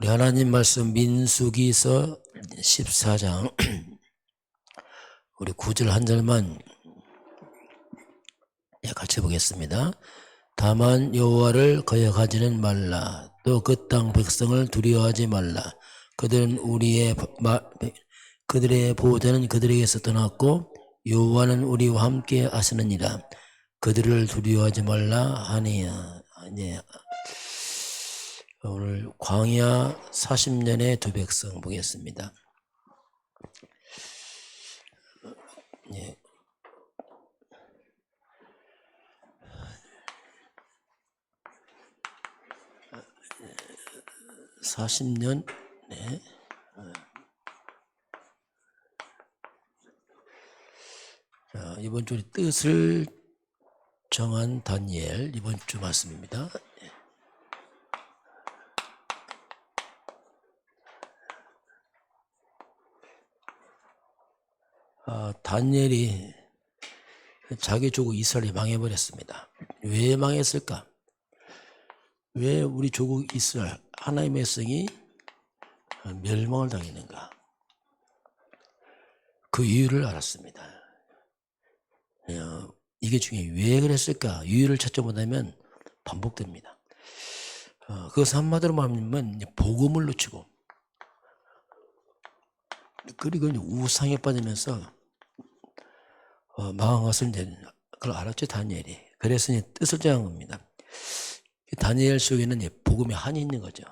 우리 하나님 말씀 민수기서 14장 우리 9절 한 절만 같이 보겠습니다. 다만 여호와를 거역하지는 말라. 또 그 땅 백성을 두려워하지 말라. 그들의 보호자는 그들에게서 떠났고 여호와는 우리와 함께 하시느니라. 그들을 두려워하지 말라 하니라. 네. 오늘 광야 40년의 두 백성 보겠습니다. 네. 40년. 네. 자, 이번 주 뜻을 정한 다니엘 이번 주 말씀입니다. 다니엘이 자기 조국 이스라엘이 망해버렸습니다. 왜 망했을까? 왜 우리 조국 이스라엘 하나님의 백성이 멸망을 당했는가? 그 이유를 알았습니다. 이게 중요해요. 왜 그랬을까? 이유를 찾지 못하면 반복됩니다. 그것은 한마디로 말하면 복음을 놓치고 그리고 우상에 빠지면서 망한 것을 이제 그걸 알았죠, 다니엘이. 그래서 이제 뜻을 정한 겁니다. 다니엘 속에는 복음의 한이 있는 거죠.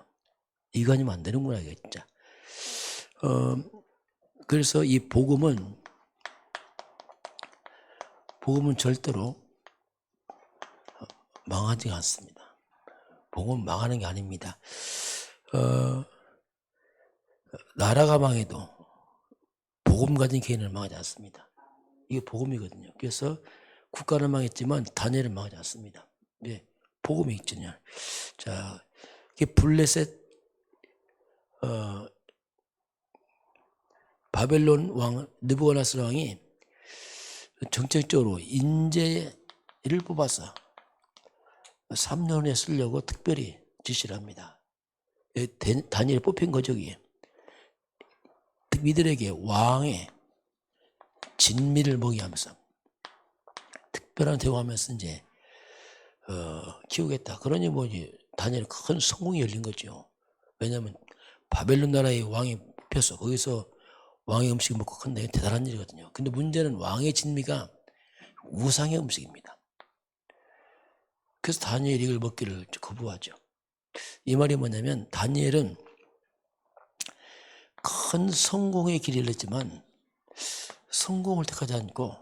이거 아니면 안 되는구나, 이게 진짜. 그래서 이 복음은 절대로 망하지 않습니다. 복음은 망하는 게 아닙니다. 나라가 망해도 복음 가진 개인은 망하지 않습니다. 이게 복음이거든요. 그래서 국가는 망했지만 다니엘은 망하지 않습니다. 네, 복음이 있잖아요. 자, 이게 블레셋 바벨론 왕 느부갓네살 왕이 정책적으로 인재를 뽑아서 3년에 쓰려고 특별히 지시를 합니다. 다니엘이 뽑힌 거죠. 이들에게 왕의 진미를 먹이 하면서 특별한 대우하면서 이제 키우겠다. 그러니 다니엘은 큰 성공이 열린 거죠. 왜냐하면 바벨론 나라의 왕이 뽑혀서 거기서 왕의 음식을 먹고 큰데 대단한 일이거든요. 근데 문제는 왕의 진미가 우상의 음식입니다. 그래서 다니엘이 이걸 먹기를 거부하죠. 이 말이 뭐냐면 다니엘은 큰 성공의 길을 했지만 성공을 택하지 않고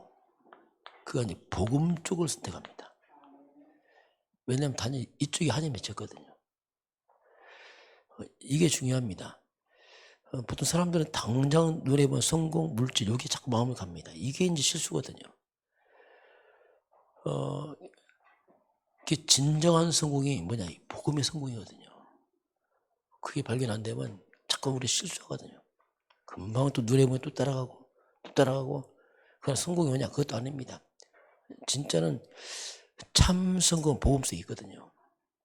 그가 이제 복음 쪽을 선택합니다. 왜냐하면 다니엘 이쪽에 한이 맺혔거든요. 이게 중요합니다. 보통 사람들은 당장 눈에 보는 성공, 물질 여기 자꾸 마음을 갑니다. 이게 이제 실수거든요. 그게 진정한 성공이 뭐냐? 복음의 성공이거든요. 그게 발견 안 되면 자꾸 우리 실수하거든요. 금방 또 눈에 보면 또 따라가고 그냥 성공이 뭐냐? 그것도 아닙니다. 진짜는 참 성공은 복음 속에 있거든요.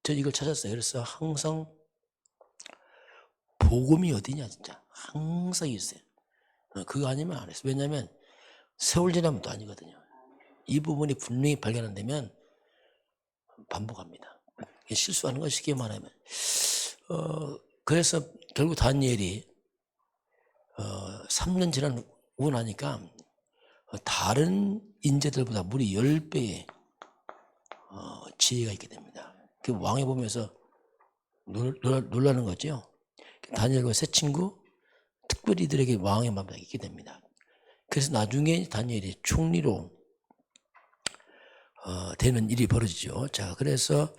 저 이걸 찾았어요. 그래서 항상 복음이 어디냐 진짜 항상 있어요. 그거 아니면 안 했어요. 왜냐하면 세월 지나면 또 아니거든요. 이 부분이 분명히 발견 안 되면 반복합니다. 실수하는 거 쉽게 말하면. 그래서 결국 다니엘이 3년 지나고 나니까 다른 인재들보다 무려 10배의 지혜가 있게 됩니다. 그 왕이 보면서 놀라는 거죠. 다니엘과 세 친구 특별히 이들에게 왕의 마음이 있게 됩니다. 그래서 나중에 다니엘이 총리로 되는 일이 벌어지죠. 자, 그래서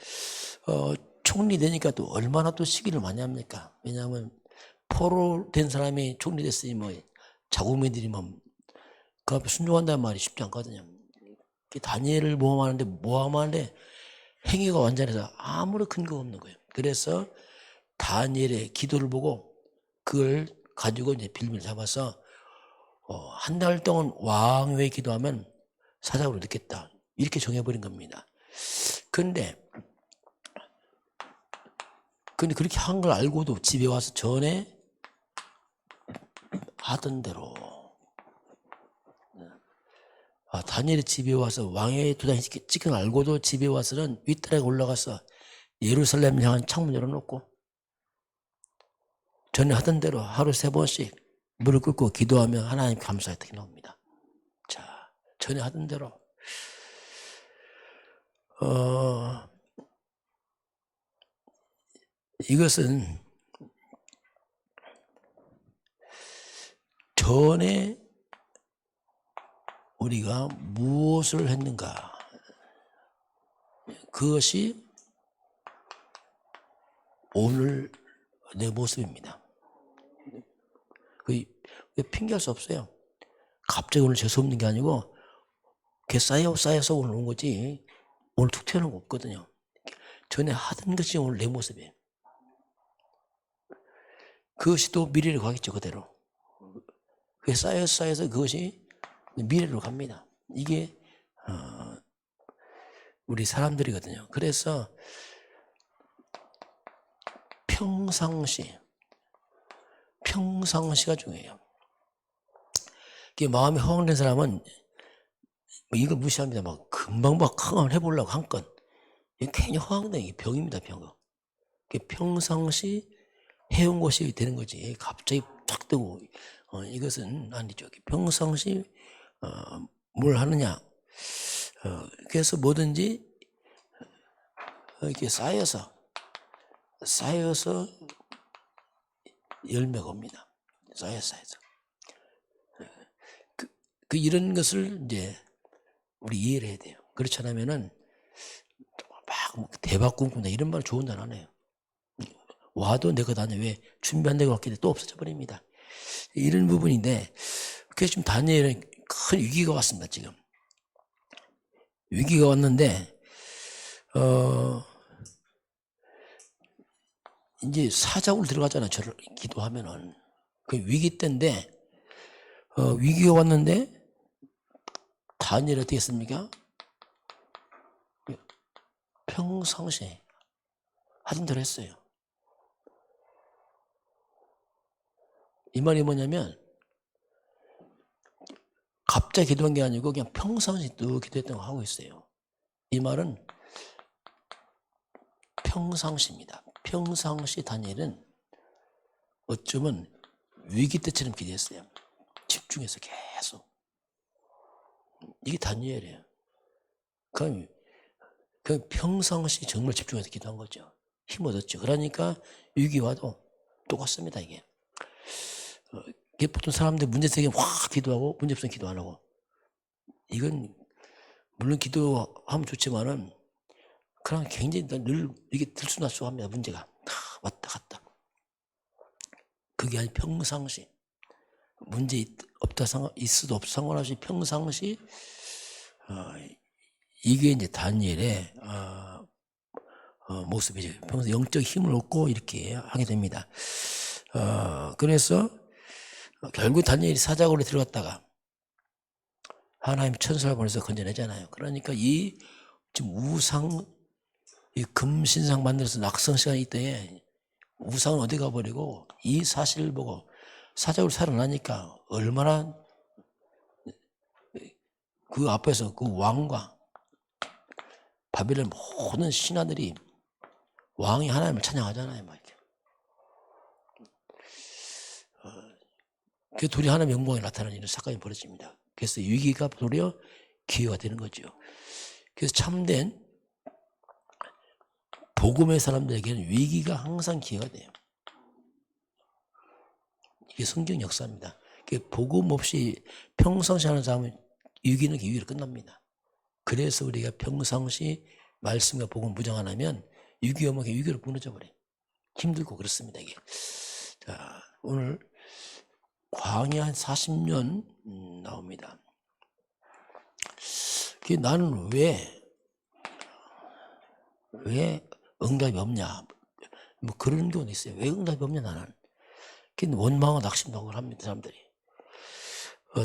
총리 되니까 또 얼마나 또 시기를 많이 합니까? 왜냐하면 포로 된 사람이 총리 됐으니 자국민들이 그 앞에 순종한다는 말이 쉽지 않거든요. 다니엘을 모함하는데 행위가 완전해서 아무런 근거가 없는 거예요. 그래서 다니엘의 기도를 보고 그걸 가지고 이제 빌미를 잡아서 한 달 동안 왕외 기도하면 사자으로 넣겠다. 이렇게 정해버린 겁니다. 그런데 근데 그렇게 한 걸 알고도 집에 와서 전에 하던 대로 다니엘이 집에 와서 왕의 도장이 찍힌 걸 알고도 집에 와서는 윗다락에 올라가서 예루살렘 향한 창문 열어놓고 전에 하던 대로 하루 3번씩 무릎 꿇고 기도하며 하나님 감사했다 나옵니다. 자, 전에 하던 대로 이것은 전에 우리가 무엇을 했는가, 그것이 오늘 내 모습입니다. 핑계할 수 없어요. 갑자기 오늘 재수없는 게 아니고 그게 쌓여서 오늘 온 거지 오늘 툭 튀어나온 거 없거든요. 전에 하던 것이 오늘 내 모습이에요. 그것이 또 미래로 가겠죠. 그대로 그게 쌓여서 그것이 미래로 갑니다. 이게 우리 사람들이거든요. 그래서 평상시가 중요해요. 마음이 허황된 사람은 이걸 무시합니다. 막 금방 한번 해보려고 한 건. 이게 괜히 허황된 게 병입니다. 병. 평상시 해온 것이 되는 거지. 갑자기 탁 뜨고 이것은 아니죠. 평상시 뭘 하느냐. 그래서 뭐든지 이렇게 쌓여서 열매가 옵니다. 쌓여서. 이런 것을 이제 우리 이해를 해야 돼요. 그렇지 않으면은 막 대박 꿈꾼다 이런 말 좋은 날 안 해요. 와도 내 것 아니야. 왜 준비한다고 왔기 때문에 또 없어져 버립니다. 이런 부분인데, 그래서 지금 다니엘은 큰 위기가 왔습니다. 지금 위기가 왔는데 이제 사자굴 들어가잖아요. 저를 기도하면은 그 위기 때인데 위기가 왔는데 다니엘이 어떻게 했습니까? 평상시에 하던 대로 했어요. 이 말이 뭐냐면 갑자기 기도한 게 아니고 그냥 평상시 또 기도했던 거 하고 있어요. 이 말은 평상시입니다. 평상시 다니엘은 어쩌면 위기 때처럼 기도했어요. 집중해서 계속. 이게 다니엘이에요. 그럼 평상시 정말 집중해서 기도한 거죠. 힘 얻었죠. 그러니까 위기 와도 똑같습니다. 이게 보통 사람들 문제 생기면 확 기도하고 문제 없으면 기도 안 하고, 이건 물론 기도하면 좋지만은 그냥 굉장히 늘 이게 들쑥날쑥합니다. 문제가 왔다 갔다. 그게 아니 평상시 문제 없다 있어도 없어 상관없이 평상시 이게 이제 다니엘의 모습이죠. 평소 영적 힘을 얻고 이렇게 하게 됩니다. 그래서 결국 다니엘이 사자굴에 들어갔다가 하나님 천사를 보내서 건져내잖아요. 그러니까 이 지금 이 금신상 만들어서 낙성 시간이 있대. 우상은 어디 가버리고 이 사실을 보고 사자굴 살아나니까 얼마나 그 앞에서 그 왕과 바벨론 모든 신하들이 왕이 하나님을 찬양하잖아요. 막 이렇게. 그 둘이 하나님의 영광이 나타나는 이런 사건이 벌어집니다. 그래서 위기가 도리어 기회가 되는 거죠. 그래서 참된 복음의 사람들에게는 위기가 항상 기회가 돼요. 이게 성경 역사입니다. 복음 없이 평상시 하는 사람은 위기는 위기로 끝납니다. 그래서 우리가 평상시 말씀과 복음 무장 안 하면 위기 오면 위기로 무너져 버려요. 힘들고 그렇습니다. 이게. 자, 오늘 광야 한 40년 나옵니다. 나는 왜 응답이 없냐, 뭐 그런 경우도 있어요. 왜 응답이 없냐 나는. 원망과 낙심도 합니다. 사람들이.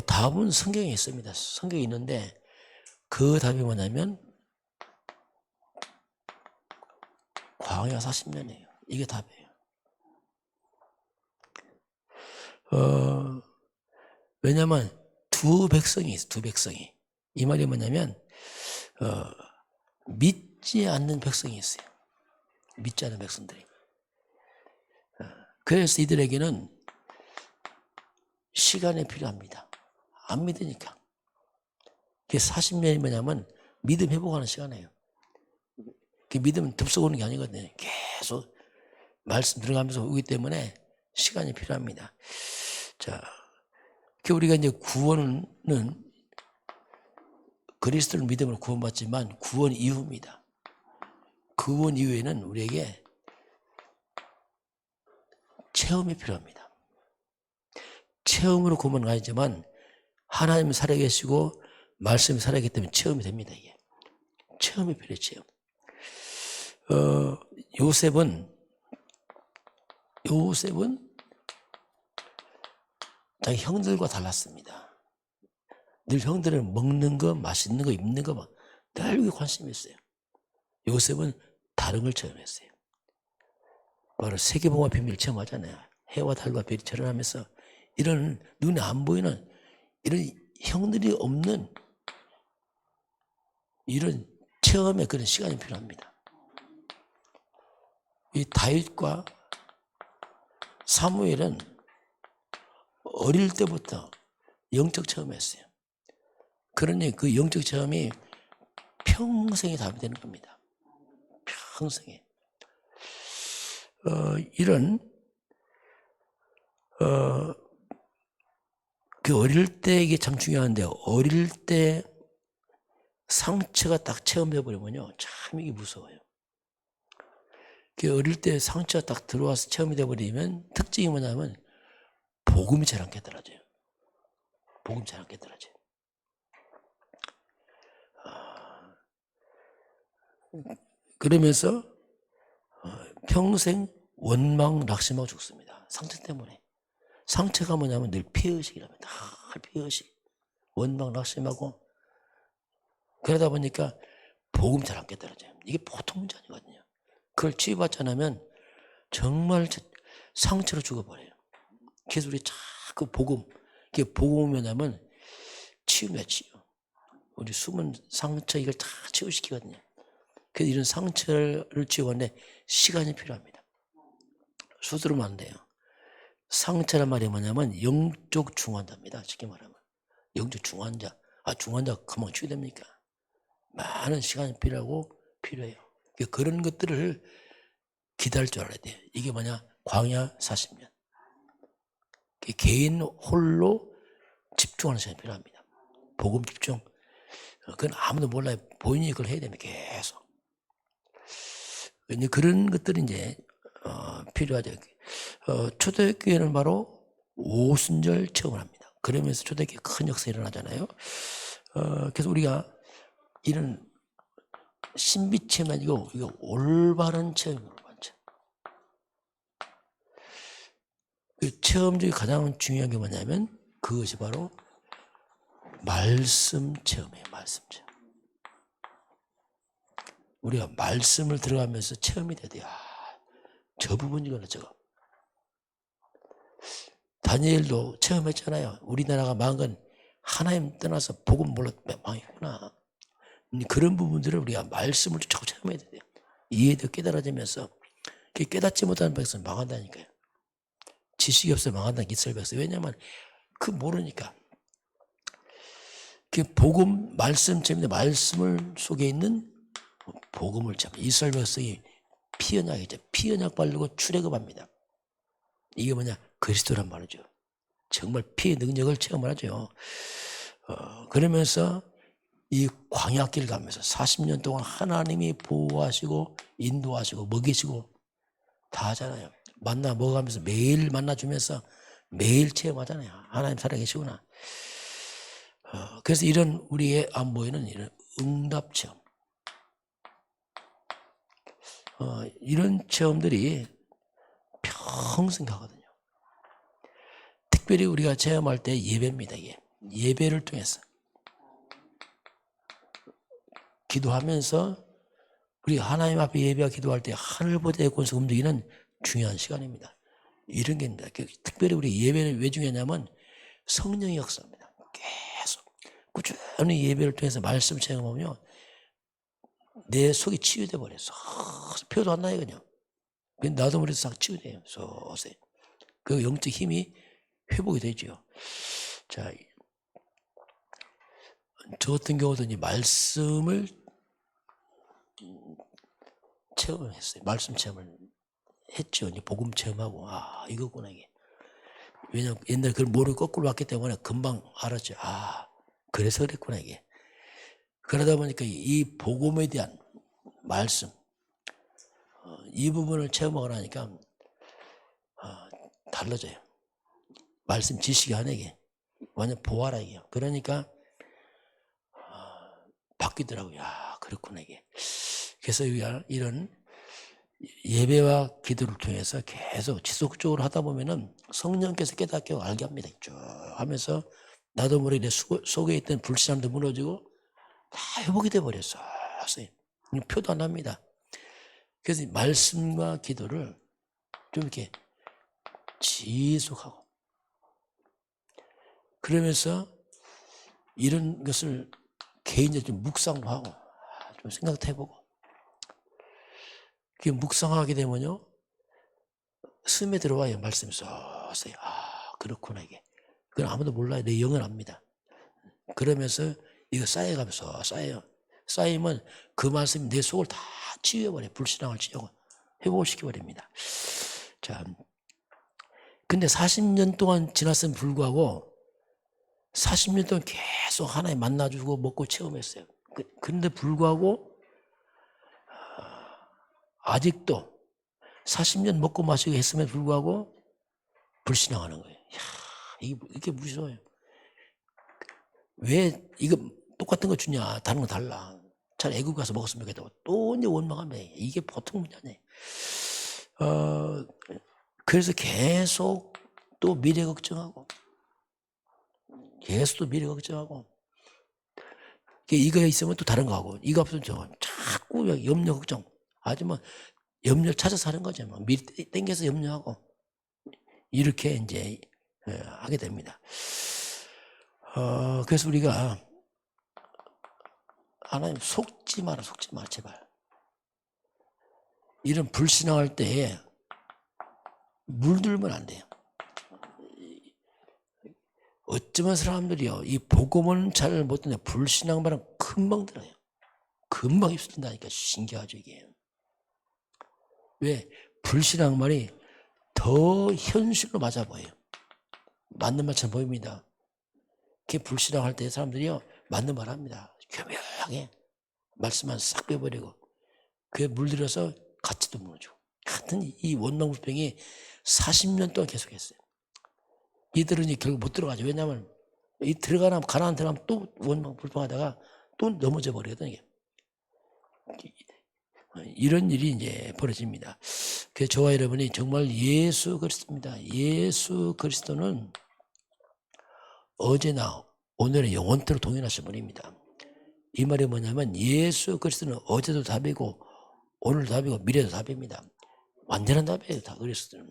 답은 성경에 있습니다. 성경에 있는데 그 답이 뭐냐면 광야 40년이에요. 이게 답이에요. 왜냐하면 두 백성이 있어요. 두 백성이. 이 말이 뭐냐면 믿지 않는 백성이 있어요. 믿지 않는 백성들이. 그래서 이들에게는 시간이 필요합니다. 안 믿으니까. 그게 40년이 뭐냐면 믿음 회복하는 시간이에요. 그 믿음은 덥석 오는 게 아니거든요. 계속 말씀 들어가면서 오기 때문에 시간이 필요합니다. 자, 우리가 이제 구원은 그리스도를 믿음으로 구원받지만 구원 이후입니다. 구원 이후에는 우리에게 체험이 필요합니다. 체험으로 구원은 아니지만 하나님은 살아계시고 말씀이 살아있기 때문에 체험이 됩니다. 이게 체험이 필요해요. 체험. 요셉은 자기 형들과 달랐습니다. 늘 형들은 먹는 거, 맛있는 거, 입는 거 늘 관심이 있어요. 요셉은 다른 걸 체험했어요. 바로 세계복음화 비밀을 체험하잖아요. 해와 달과 별이 절연하면서 이런 눈에 안 보이는 이런 형들이 없는 이런 체험의 그런 시간이 필요합니다. 이 다윗과 사무엘은 어릴 때부터 영적 체험했어요. 그러니 그 영적 체험이 평생에 답이 되는 겁니다. 평생에. 이런 그 어릴 때 이게 참 중요한데 어릴 때 상처가 딱 체험돼 버리면요 참 이게 무서워요. 그 어릴 때 상처가 딱 들어와서 체험이 돼 버리면 특징이 뭐냐면 복음이 잘 안 깨달아져요. 복음 잘 안 깨달아져요. 그러면서 평생 원망 낙심하고 죽습니다. 상처 때문에. 상처가 뭐냐면 늘 피해의식이랍니다. 피해의식. 원망 낙심하고 그러다 보니까 복음 잘 안 깨달아져요. 이게 보통 문제 아니거든요. 그걸 치유받지 않으면 정말 상처로 죽어버려요. 그래서 우리 자꾸 복음, 이게 복음이 뭐냐면 치유입니다. 치유. 우리 숨은 상처 이걸 다 치유시키거든요. 그래서 이런 상처를 치유하는데 시간이 필요합니다. 수두르면 안 돼요. 상처란 말이 뭐냐면 영적 중환자입니다. 쉽게 말하면. 영적 중환자. 중환자가 금방 치유됩니까? 많은 시간이 필요해요. 그런 것들을 기다릴 줄 알아야 돼요. 이게 뭐냐? 광야 40년. 개인 홀로 집중하는 시간이 필요합니다. 복음 집중. 그건 아무도 몰라요. 본인이 그걸 해야 됩니다. 계속. 그런 것들이 이제 필요하죠. 초대교회는 바로 오순절 체험을 합니다. 그러면서 초대교회 큰 역사가 일어나잖아요. 그래서 우리가 이런 신비 체험이 아니고 이거 올바른 체험으로 봤죠. 그 체험 중에 가장 중요한 게 뭐냐면 그것이 바로 말씀 체험이에요. 말씀 체험. 우리가 말씀을 들어가면서 체험이 돼야 돼요. 저 부분이구나 저거. 다니엘도 체험했잖아요. 우리나라가 망한 건 하나님 떠나서 복음 몰라서 망했구나. 그런 부분들을 우리가 말씀을 자꾸 체험해야 돼요. 이해도 깨달아지면서 깨닫지 못하는 백성은 망한다니까요. 지식이 없어 망한다는 이스라엘 백성. 왜냐하면 그 모르니까. 그 복음 말씀 체험인데 말씀을 속에 있는 복음을 참 이스라엘 백성이 피언약이죠. 피언약 바르고 출애굽합니다. 이게 뭐냐? 그리스도란 말이죠. 정말 피의 능력을 체험을 하죠. 그러면서 이 광야길 가면서 40년 동안 하나님이 보호하시고 인도하시고 먹이시고 다 하잖아요. 만나 먹어가면서 매일 만나주면서 매일 체험하잖아요. 하나님 살아계시구나. 그래서 이런 우리의 안 보이는 이런 응답 체험, 이런 체험들이 평생 가거든요. 특별히 우리가 체험할 때 예배입니다. 이게 예배를 통해서 기도하면서 우리 하나님 앞에 예배와 기도할 때 하늘보다의 권세가 움직이는 중요한 시간입니다. 이런 게 있습니다. 특별히 우리 예배는 왜 중요하냐면 성령의 역사입니다. 계속 꾸준히 예배를 통해서 말씀 체험하면요, 내 속이 치유돼 버렸어. 표도 안 나요 그냥. 나도 모르게 싹 치유돼요. 서서히. 그 영적 힘이 회복이 되죠. 자, 저 같은 경우도 이 말씀을 체험했어요. 말씀 체험을 했죠. 이제 복음 체험하고, 아, 이거구나, 이게. 왜냐면 옛날에 그걸 모르고 거꾸로 왔기 때문에 금방 알았죠. 아, 그래서 그랬구나, 이게. 그러다 보니까 이 복음에 대한 말씀, 이 부분을 체험하고 나니까 달라져요. 말씀 지식이 아니라 이게 완전 보아라, 이게. 그러니까 바뀌더라고요. 야, 그렇구나, 이게. 그래서 이런 예배와 기도를 통해서 계속 지속적으로 하다 보면은 성령께서 깨닫게 알게 합니다. 쭉 하면서 나도 모르게 내 속에 있던 불신함도 무너지고 다 회복이 돼버렸어. 표도 안 납니다. 그래서 말씀과 기도를 좀 이렇게 지속하고, 그러면서 이런 것을 개인적으로 좀 묵상도 하고 좀 생각도 해보고, 그 묵상하게 되면요, 스며 들어와요. 말씀이 서서히. 아, 그렇구나, 이게. 그건 아무도 몰라요. 내 영은 압니다. 그러면서 이거 쌓여가면서 쌓여요. 쌓이면 그 말씀이 내 속을 다 치유해버려요. 불신앙을 치유하고 회복을 시켜버립니다. 자, 근데 40년 동안 지났음에 불구하고 40년 동안 계속 하나님 만나주고 먹고 체험했어요. 그런데 불구하고 아직도 40년 먹고 마시고 했음에도 불구하고 불신앙하는 거예요. 이야, 이게 무서워요. 왜 이거 똑같은 거 주냐? 다른 거 달라. 차라리 애국 가서 먹었으면 좋겠다고 또 이제 원망하면 이게 보통 문제네. 그래서 계속 또 미래 걱정하고, 계속 또 미래 걱정하고, 이거 있으면 또 다른 거 하고, 이거 없으면 저거 자꾸 염려 걱정. 하지만 염려 찾아서 하는 거죠. 미리 땡겨서 염려하고 이렇게 이제 하게 됩니다. 그래서 우리가 하나님 속지 마라, 제발. 이런 불신앙할 때에 물들면 안 돼요. 어쩌면 사람들이요, 이 복음은 잘 못 듣는데 불신앙 말은 금방 들어요. 금방 휩쓸린다니까. 신기하죠, 이게. 왜? 불신앙 말이 더 현실로 맞아 보여요. 맞는 말처럼 보입니다. 그게 불신앙할 때 사람들이요, 맞는 말 합니다. 교묘하게 말씀만 싹 빼버리고, 그게 물들여서 가치도 무너지고. 같은 이 원망불평이 40년 동안 계속했어요. 이들은 이제 결국 못 들어가죠. 왜냐하면 이 가나안 들어가면 또 원망불평하다가 또 넘어져 버리거든요. 이게. 이런 일이 이제 벌어집니다. 그래서 저와 여러분이 정말 예수 그리스도입니다. 예수 그리스도는 어제나 오늘의 영원토록 동일하신 분입니다. 이 말이 뭐냐면 예수 그리스도는 어제도 답이고 오늘도 답이고 미래도 답입니다. 완전한 답이에요, 다 그리스도는.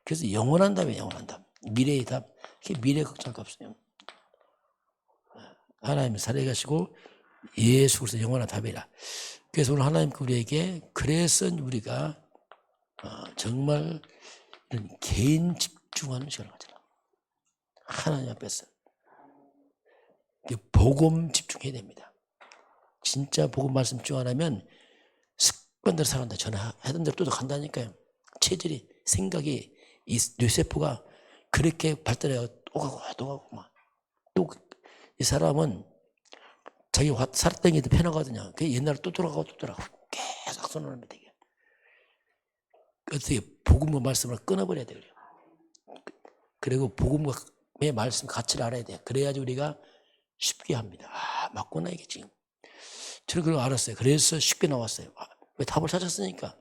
그래서 영원한 답이에요, 영원한 답. 미래의 답. 미래 걱정할 거 없어요. 하나님은 살아계시고 예수 그리스도 영원한 답이라. 그래서 오늘 하나님 우리에게, 그래서 우리가 정말 이런 개인 집중하는 시간을 가져라. 하나님 앞에서 복음 집중해야 됩니다. 진짜 복음 말씀 집중 안 하면 습관대로 살아간다. 전화하던 대로 또 간다니까요. 체질이, 생각이, 이 뇌세포가 그렇게 발달해요. 또 가고 막. 또 이 사람은 자기 살았던 게 편하거든요. 그 옛날에 또 돌아가고 계속 선언합니다. 이게. 어떻게 복음과 말씀을 끊어버려야 돼요. 그리고 복음의 말씀 가치를 알아야 돼요. 그래야지 우리가 쉽게 합니다. 아, 맞구나, 이게 지금. 저는 그걸 알았어요. 그래서 쉽게 나왔어요. 왜? 답을 찾았으니까.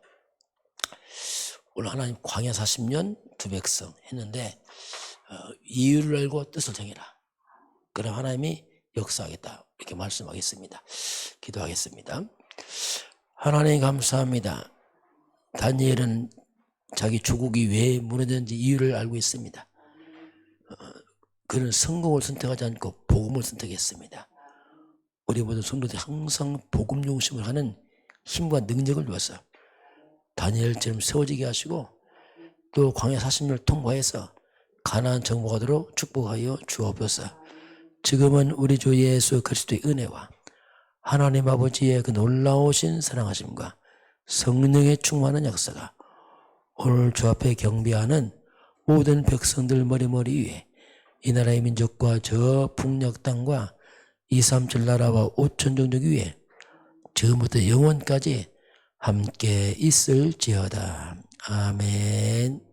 오늘 하나님 광야 40년 두 백성 했는데 이유를 알고 뜻을 정해라. 그럼 하나님이 역사하겠다. 이렇게 말씀하겠습니다. 기도하겠습니다. 하나님 감사합니다. 다니엘은 자기 조국이 왜 무너졌는지 이유를 알고 있습니다. 그는 성공을 선택하지 않고 복음을 선택했습니다. 우리 모든 성도들이 항상 복음 중심을 하는 힘과 능력을 주어서 다니엘처럼 세워지게 하시고 또 광야 40년을 통과해서 가나안 정복하도록 축복하여 주옵소서. 지금은 우리 주 예수 그리스도의 은혜와 하나님 아버지의 그 놀라우신 사랑하심과 성령의 충만한 역사가 오늘 주 앞에 경배하는 모든 백성들 머리머리 위에 이 나라의 민족과 저 북녘 땅과 237 나라와 5천 종족 위에 지금부터 영원까지 함께 있을지어다. 아멘.